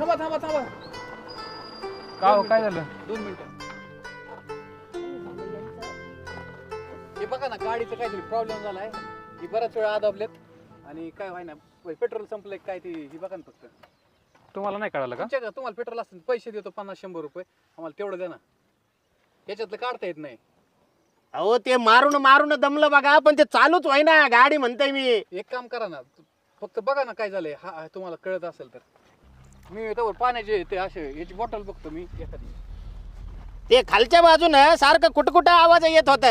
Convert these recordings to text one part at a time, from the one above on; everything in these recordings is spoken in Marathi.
थांबा थांबा थांबा. का हो, काय झालं? 2 मिनिटं. हे बघा ना गाडीचं काहीतरी प्रॉब्लेम झालाय. ही बऱ्याच वेळा आदाबलेत आणि काय व्हाय ना पेट्रोल संपलंय काय ती ही बघा ना फक्त. तुम्हाला नाही कळालं का? तुम्हाला पेट्रोल असतं पैसे देतो 50-100 रुपये आम्हाला तेवढं द्या ना. याच्यातलं काढता येत नाही. अहो ते मारून मारून दमलं बघा पण ते चालूच व्हाय ना गाडी म्हणताय मी. एक काम करा ना फक्त बघा ना काय झालंय हा तुम्हाला कळत असेल तर. मी तर पाण्याचे ते असे याची बॉटल बघतो मी एखादी. ते खालच्या बाजूनं सारखं कुटकुटा आवाज येत होत.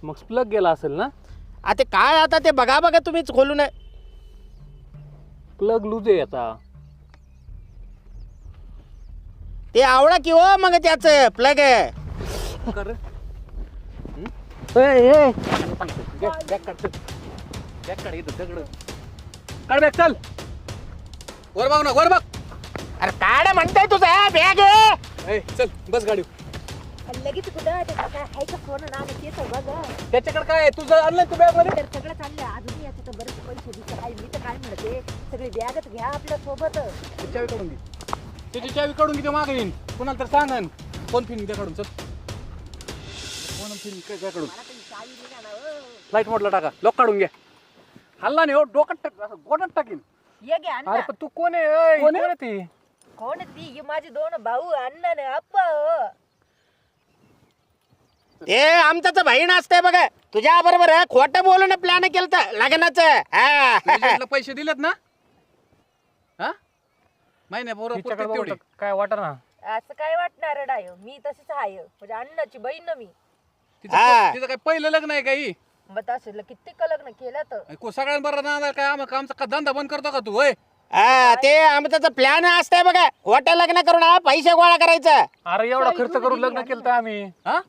मग प्लग गेला असेल ना? आता काय आता ते बघा बघा तुम्हीच खोलून. प्लग लूज आहे आता. ते आवडा की हो मग त्याच प्लग कर काढ बॅग चल. वर बघ ना वर बघ. अरे काय म्हणताय तुझा बॅग चल बस गाडी. लगेच कुठं ते काय आहे का फोन ना ते तर बघा. त्याच्याकडे काय आहे तुझं आणलंय तू बॅग मध्ये. तर सगळं चाललंय अजून याचं तर बरेच पैसे दिसत आहे. मी तर काय म्हणते सगळी बॅगच घ्या आपल्या सोबत. चावी काढून घे. त्याची चावी काढून घे मागे येईन कुणाला तर सांगन. फोन फिन त्या काढून चल. फोन फिन काय काढून लाईट मोडला टाका लॉक काढून घ्या. हल्ला नाही हो डोक्यात टाक असं गोटात टाकीन. ये घ्या अरे अण्णा. पण तू कोण आहे? कोण कोण आहे? आहे ती? कोण आहे ती? ही माझे 2 भाऊ अण्णा ने आप्पा हो. ते आमचाच बहीण असते बघा तुझ्या बरोबर खोटं बोलून प्लॅन केलं लग्नाचं. एजंटला पैसे दिलेत ना हा महिन्या पोरं हिच्याकडे पुरतील तेवढी. बघू तर काय वाटत ना. असं काय वाटणार डाय मी तशीच आहे म्हणजे अण्णाची बहीण ना मी. तिचं काय पहिलं लग्न आहे काही. मग तसं किती लग्न केलं तर सगळ्यांबरोबर ना काय आमचा धंदा बंद करतो का तू होय. ते आमचाच प्लॅन असतंय बघा खोटं लग्न करून पैसे गोळा करायचं. अरे एवढा खर्च करून लग्न केलं तर आम्ही. हा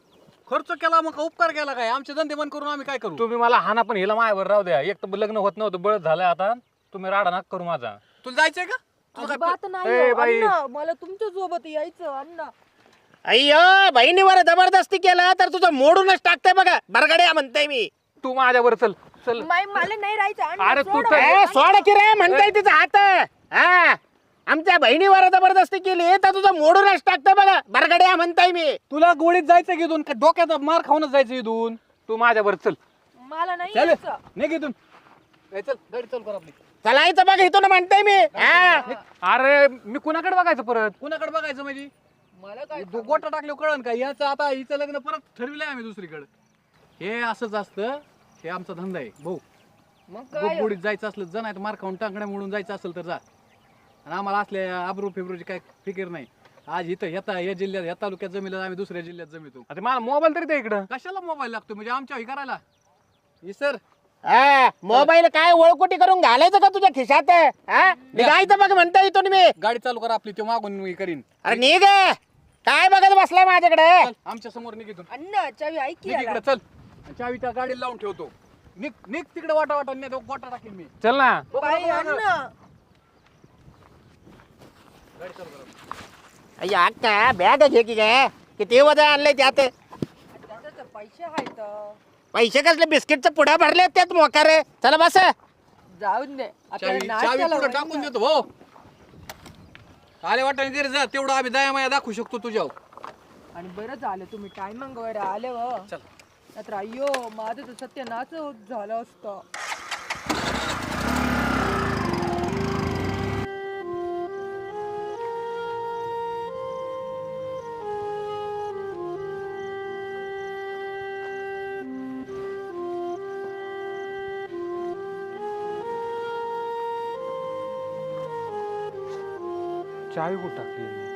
खर्च केला मग उपकार केला काय. आमचे धंदे बंद करून आम्ही काय करू. तुम्ही मला हाना पण हिला मायावर राहू द्या. एक तर लग्न होत नव्हतं बळच झालंय आता. तुम्ही राडा नाक करू माझा. तुला जायचंय का. तुला काय बात ए, नाही बाई. अण्णा मला तुमच्या सोबत यायचं अण्णा. अय्यो बहिणीवर जबरदस्ती केलं तर तुझं मोडूनच टाकतंय बघा बरगड्या म्हणताय मी. तू माझ्यावर चल चल. मला नाही राहायचं अण्णा, अरे तू सोडा. तर- सोड की रे म्हणताय तिचा हात. आमच्या बहिणीवर जबरदस्ती केली तर तुझं मोडूनच टाकतंय बघा बरगड्या म्हणताय मी. तुला गोळीत जायचं की इथून का डोक्यात मार खाऊनच जायचं इथून. तू माझ्यावर चल. मला नाही चल यायचं. निघ इथून. चल गाडी चल कर आपली. चलायचं बघ इथून म्हणताय मी. अरे मी कुणाकडे बघायचं परत? कुणाकडे बघायचं म्हणजे मला काय गोटा टाकल्यावर कळण का याचं आता हिचं लग्न परत ठरविलंय आम्ही दुसरीकडे. हे असंच असतं. हे आमचा धंदा आहे भाऊ. मग काय गोडीत जायचं असलं जा नाही तर मार खाऊन टांगड्या मोडून जायचं असेल तर जा. आणि आम्हाला असल्या आबरू फेब्रुची काय फिकीर नाही. आज इथं या जिल्ह्यात या तालुक्यात जमिलं आम्ही दुसऱ्या जिल्ह्यात जमितो. आता मला मोबाईल तरी दे इकडं. कशाला मोबाईल लागतो म्हणजे आमच्या हे करायला. सर मोबाईल काय ओळखोटी करून घालायचं का तुझ्या खिशात. निघायचं बघ म्हणताय इथून मी. गाडी चालू करा आपली ते मागून मी करीन. अरे निघ काय बघत बसलाय माझ्याकडे. चल, आमच्या समोर निघ इथून. अण्णा चावी ऐक की निघ याला. इकडे चल. चावी त्या गाडीला लावून ठेवतो. निघ निघ तिकडे वाटा वाटा नाही तो गोटा टाकीन मी. चल ना. बाई अण्णा गाडी चालू करा. अय्या अक्का बॅग घे की काय किती वजन आणलंय त्यात. त्याच्यात पैसे आहेत पैसे कसले बिस्किटचं पुढा भरले त्यात मोकार. चला बस. जाऊन दे चावी पुढे टाकून देतो भाऊ. आले वाटाने घरी जा तेवढं आम्ही दया माया दाखवू शकतो तुझ्यावर. आणि बरं झालं तुम्ही टायमिंग वर आले व चल. नाहीतर अय्यो माझं तर सत्यानाश झालं असतं. चावी कुठं टाकली?